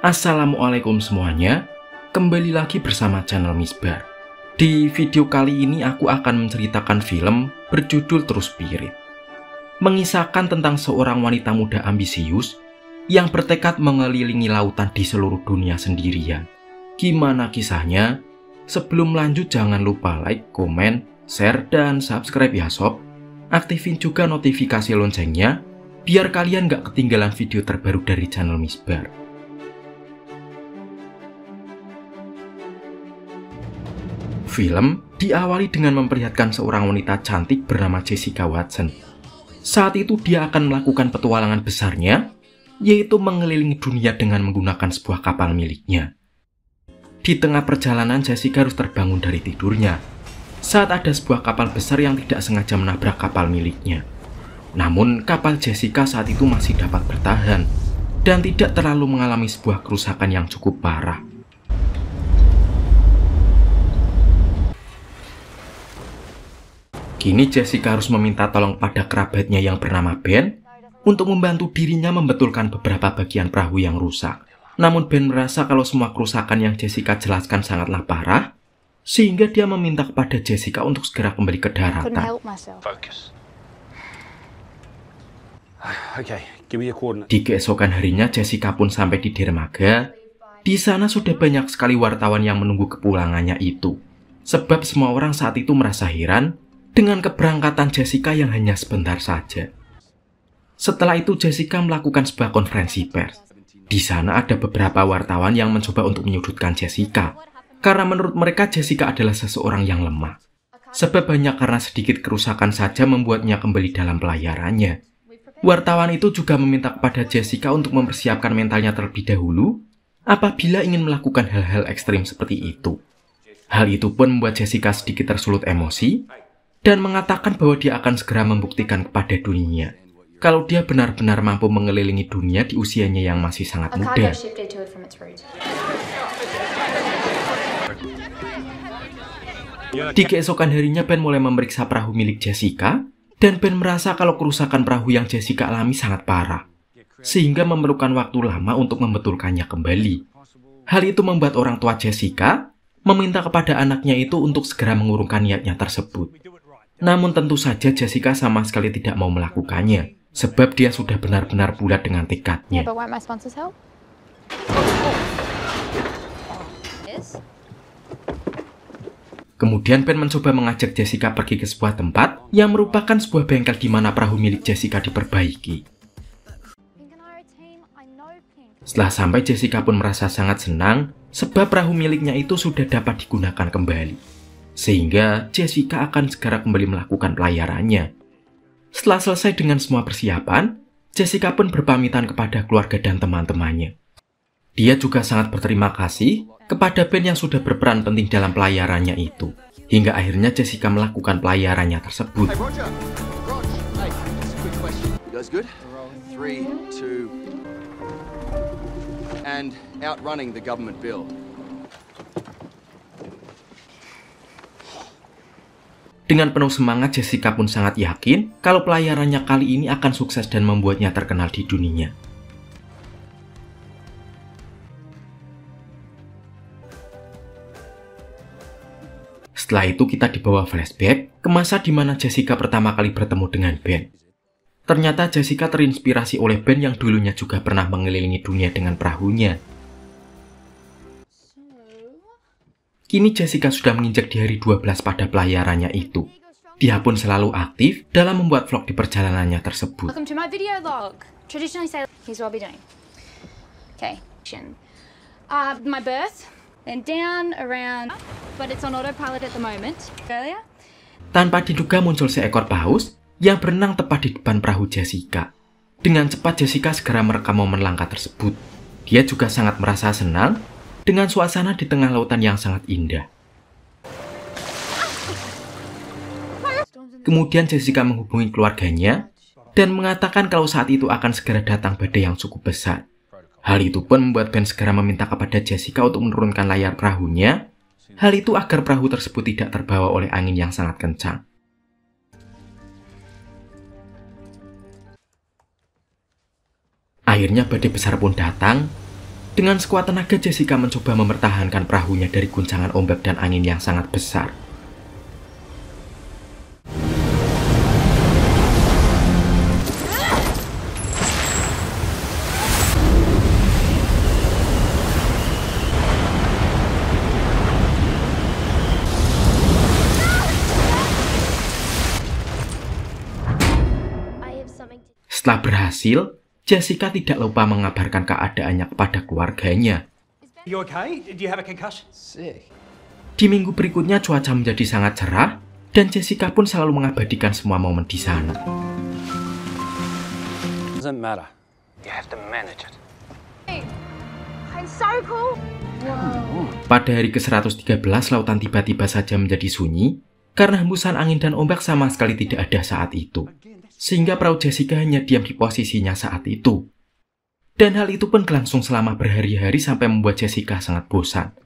Assalamualaikum semuanya, kembali lagi bersama channel Misbar. Di video kali ini aku akan menceritakan film berjudul True Spirit. Mengisahkan tentang seorang wanita muda ambisius yang bertekad mengelilingi lautan di seluruh dunia sendirian. Gimana kisahnya? Sebelum lanjut jangan lupa like, komen, share, dan subscribe ya sob. Aktifin juga notifikasi loncengnya biar kalian gak ketinggalan video terbaru dari channel Misbar. Film diawali dengan memperlihatkan seorang wanita cantik bernama Jessica Watson. Saat itu dia akan melakukan petualangan besarnya, yaitu mengelilingi dunia dengan menggunakan sebuah kapal miliknya. Di tengah perjalanan Jessica harus terbangun dari tidurnya saat ada sebuah kapal besar yang tidak sengaja menabrak kapal miliknya. Namun kapal Jessica saat itu masih dapat bertahan dan tidak terlalu mengalami sebuah kerusakan yang cukup parah. Kini Jessica harus meminta tolong pada kerabatnya yang bernama Ben untuk membantu dirinya membetulkan beberapa bagian perahu yang rusak. Namun Ben merasa kalau semua kerusakan yang Jessica jelaskan sangatlah parah, sehingga dia meminta kepada Jessica untuk segera kembali ke daratan. Di keesokan harinya Jessica pun sampai di dermaga. Di sana sudah banyak sekali wartawan yang menunggu kepulangannya itu. Sebab semua orang saat itu merasa heran dengan keberangkatan Jessica yang hanya sebentar saja. Setelah itu Jessica melakukan sebuah konferensi pers. Di sana ada beberapa wartawan yang mencoba untuk menyudutkan Jessica, karena menurut mereka Jessica adalah seseorang yang lemah. Sebab hanya karena sedikit kerusakan saja membuatnya kembali dalam pelayarannya. Wartawan itu juga meminta kepada Jessica untuk mempersiapkan mentalnya terlebih dahulu apabila ingin melakukan hal-hal ekstrim seperti itu. Hal itu pun membuat Jessica sedikit tersulut emosi dan mengatakan bahwa dia akan segera membuktikan kepada dunia kalau dia benar-benar mampu mengelilingi dunia di usianya yang masih sangat muda. Di keesokan harinya Ben mulai memeriksa perahu milik Jessica, dan Ben merasa kalau kerusakan perahu yang Jessica alami sangat parah, sehingga memerlukan waktu lama untuk membetulkannya kembali. Hal itu membuat orang tua Jessica meminta kepada anaknya itu untuk segera mengurungkan niatnya tersebut. Namun tentu saja Jessica sama sekali tidak mau melakukannya, sebab dia sudah benar-benar bulat dengan tekadnya. Kemudian Ben mencoba mengajak Jessica pergi ke sebuah tempat yang merupakan sebuah bengkel di mana perahu milik Jessica diperbaiki. Setelah sampai, Jessica pun merasa sangat senang sebab perahu miliknya itu sudah dapat digunakan kembali. Sehingga Jessica akan segera kembali melakukan pelayarannya. Setelah selesai dengan semua persiapan, Jessica pun berpamitan kepada keluarga dan teman-temannya. Dia juga sangat berterima kasih kepada Ben yang sudah berperan penting dalam pelayarannya itu. Hingga akhirnya Jessica melakukan pelayarannya tersebut. Dengan penuh semangat, Jessica pun sangat yakin kalau pelayarannya kali ini akan sukses dan membuatnya terkenal di dunia. Setelah itu kita dibawa flashback ke masa di mana Jessica pertama kali bertemu dengan Ben. Ternyata Jessica terinspirasi oleh Ben yang dulunya juga pernah mengelilingi dunia dengan perahunya. Kini Jessica sudah menginjak di hari 12 pada pelayarannya itu. Dia pun selalu aktif dalam membuat vlog di perjalanannya tersebut. Welcome to my video log. Traditionally say, here's what I'll be doing. Okay. My birth, then down around, but it's on autopilot at the moment. Australia. Tanpa diduga muncul seekor paus yang berenang tepat di depan perahu Jessica. Dengan cepat Jessica segera merekam momen langkah tersebut. Dia juga sangat merasa senang dengan suasana di tengah lautan yang sangat indah. Kemudian Jessica menghubungi keluarganya dan mengatakan kalau saat itu akan segera datang badai yang cukup besar. Hal itu pun membuat Ben segera meminta kepada Jessica untuk menurunkan layar perahunya. Hal itu agar perahu tersebut tidak terbawa oleh angin yang sangat kencang. Akhirnya badai besar pun datang Dengan sekuat tenaga, Jessica mencoba mempertahankan perahunya dari guncangan ombak dan angin yang sangat besar. Setelah berhasil, Jessica tidak lupa mengabarkan keadaannya kepada keluarganya. You okay? Do you have a concussion? Sick. Di minggu berikutnya cuaca menjadi sangat cerah dan Jessica pun selalu mengabadikan semua momen di sana. Doesn't matter. You have to manage it. I'm so cool. Pada hari ke-113, lautan tiba-tiba saja menjadi sunyi karena hembusan angin dan ombak sama sekali tidak ada saat itu. Sehingga perahu Jessica hanya diam di posisinya saat itu. Dan hal itu pun berlangsung selama berhari-hari sampai membuat Jessica sangat bosan.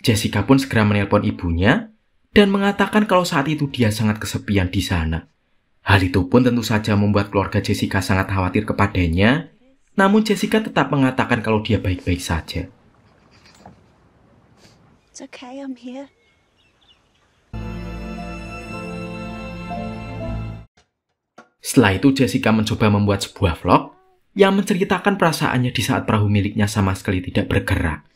Jessica pun segera menelpon ibunya dan mengatakan kalau saat itu dia sangat kesepian di sana. Hal itu pun tentu saja membuat keluarga Jessica sangat khawatir kepadanya, namun Jessica tetap mengatakan kalau dia baik-baik saja. It's okay, I'm here. Setelah itu Jessica mencoba membuat sebuah vlog yang menceritakan perasaannya di saat perahu miliknya sama sekali tidak bergerak.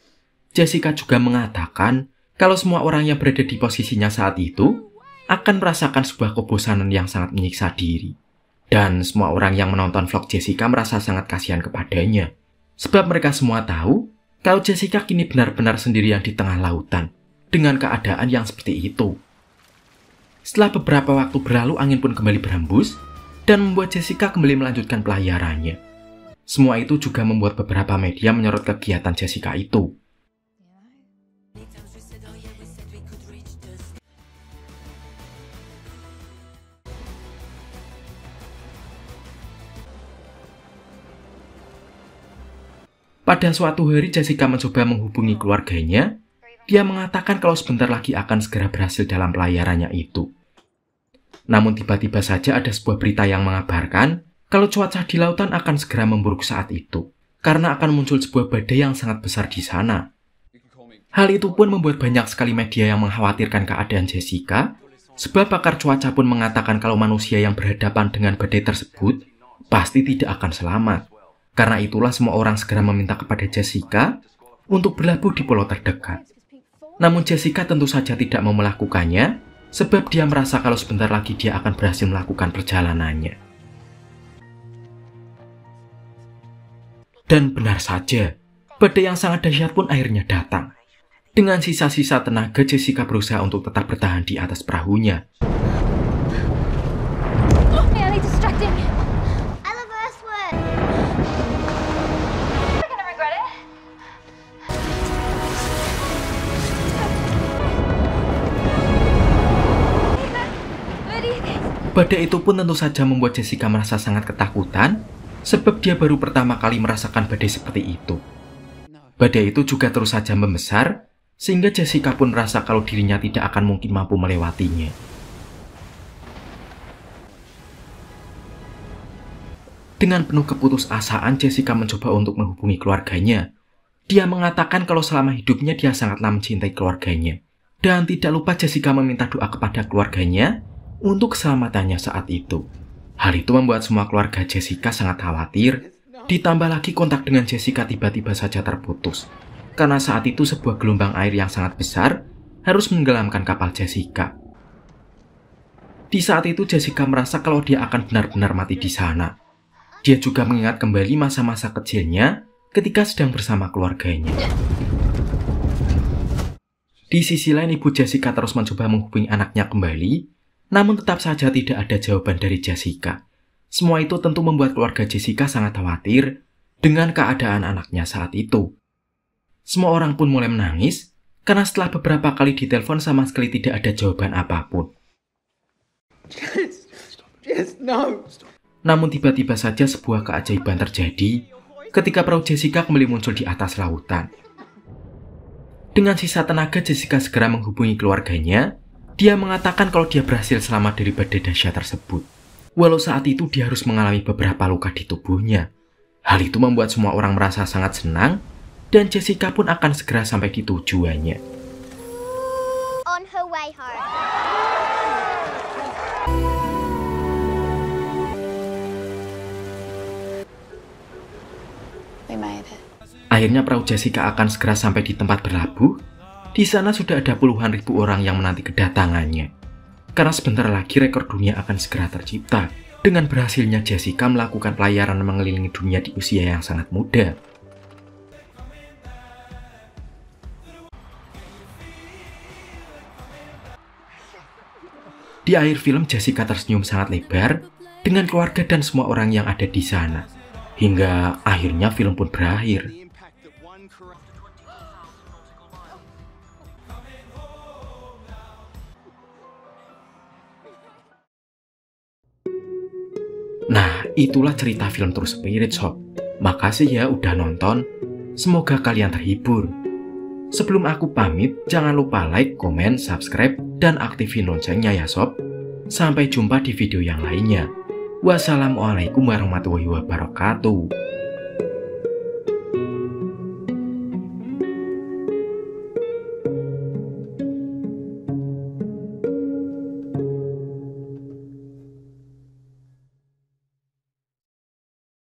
Jessica juga mengatakan kalau semua orang yang berada di posisinya saat itu akan merasakan sebuah kebosanan yang sangat menyiksa diri. Dan semua orang yang menonton vlog Jessica merasa sangat kasihan kepadanya. Sebab mereka semua tahu kalau Jessica kini benar-benar sendirian di tengah lautan dengan keadaan yang seperti itu. Setelah beberapa waktu berlalu, angin pun kembali berhembus dan membuat Jessica kembali melanjutkan pelayarannya. Semua itu juga membuat beberapa media menyorot kegiatan Jessica itu. Pada suatu hari Jessica mencoba menghubungi keluarganya. Dia mengatakan kalau sebentar lagi akan segera berhasil dalam pelayarannya itu. Namun tiba-tiba saja ada sebuah berita yang mengabarkan kalau cuaca di lautan akan segera memburuk saat itu, karena akan muncul sebuah badai yang sangat besar di sana. Hal itu pun membuat banyak sekali media yang mengkhawatirkan keadaan Jessica, sebab pakar cuaca pun mengatakan kalau manusia yang berhadapan dengan badai tersebut pasti tidak akan selamat. Karena itulah semua orang segera meminta kepada Jessica untuk berlabuh di pulau terdekat. Namun Jessica tentu saja tidak mau melakukannya, sebab dia merasa kalau sebentar lagi dia akan berhasil melakukan perjalanannya. Dan benar saja, badai yang sangat dahsyat pun akhirnya datang. Dengan sisa-sisa tenaga, Jessica berusaha untuk tetap bertahan di atas perahunya. Nearly distracted. I love Earthward. I'm gonna regret it. Badai itu pun tentu saja membuat Jessica merasa sangat ketakutan, sebab dia baru pertama kali merasakan badai seperti itu. Badai itu juga terus saja membesar, sehingga Jessica pun merasa kalau dirinya tidak akan mungkin mampu melewatinya. Dengan penuh keputusasaan, Jessica mencoba untuk menghubungi keluarganya. Dia mengatakan kalau selama hidupnya dia sangatlah mencintai keluarganya. Dan tidak lupa Jessica meminta doa kepada keluarganya untuk keselamatannya saat itu. Hal itu membuat semua keluarga Jessica sangat khawatir. Ditambah lagi kontak dengan Jessica tiba-tiba saja terputus. Karena saat itu sebuah gelombang air yang sangat besar harus menenggelamkan kapal Jessica. Di saat itu Jessica merasa kalau dia akan benar-benar mati di sana. Dia juga mengingat kembali masa-masa kecilnya ketika sedang bersama keluarganya. Di sisi lain, ibu Jessica terus mencoba menghubungi anaknya kembali, namun tetap saja tidak ada jawaban dari Jessica. Semua itu tentu membuat keluarga Jessica sangat khawatir dengan keadaan anaknya saat itu. Semua orang pun mulai menangis, karena setelah beberapa kali ditelepon sama sekali tidak ada jawaban apapun. No. Namun tiba-tiba saja sebuah keajaiban terjadi ketika perahu Jessica kembali muncul di atas lautan. Dengan sisa tenaga, Jessica segera menghubungi keluarganya. Dia mengatakan kalau dia berhasil selamat dari badai dahsyat tersebut. Walau saat itu dia harus mengalami beberapa luka di tubuhnya. Hal itu membuat semua orang merasa sangat senang dan Jessica pun akan segera sampai di tujuannya. On her way home. We made it. Akhirnya perahu Jessica akan segera sampai di tempat berlabuh. Di sana sudah ada puluhan ribu orang yang menanti kedatangannya. Karena sebentar lagi rekor dunia akan segera tercipta dengan berhasilnya Jessica melakukan pelayaran mengelilingi dunia di usia yang sangat muda. Di akhir film, Jessica tersenyum sangat lebar dengan keluarga dan semua orang yang ada di sana. Hingga akhirnya film pun berakhir. Nah, itulah cerita film True Spirit Sob. Makasih ya udah nonton. Semoga kalian terhibur. Sebelum aku pamit, jangan lupa like, komen, subscribe, dan aktifin loncengnya ya sob. Sampai jumpa di video yang lainnya. Wassalamualaikum warahmatullahi wabarakatuh.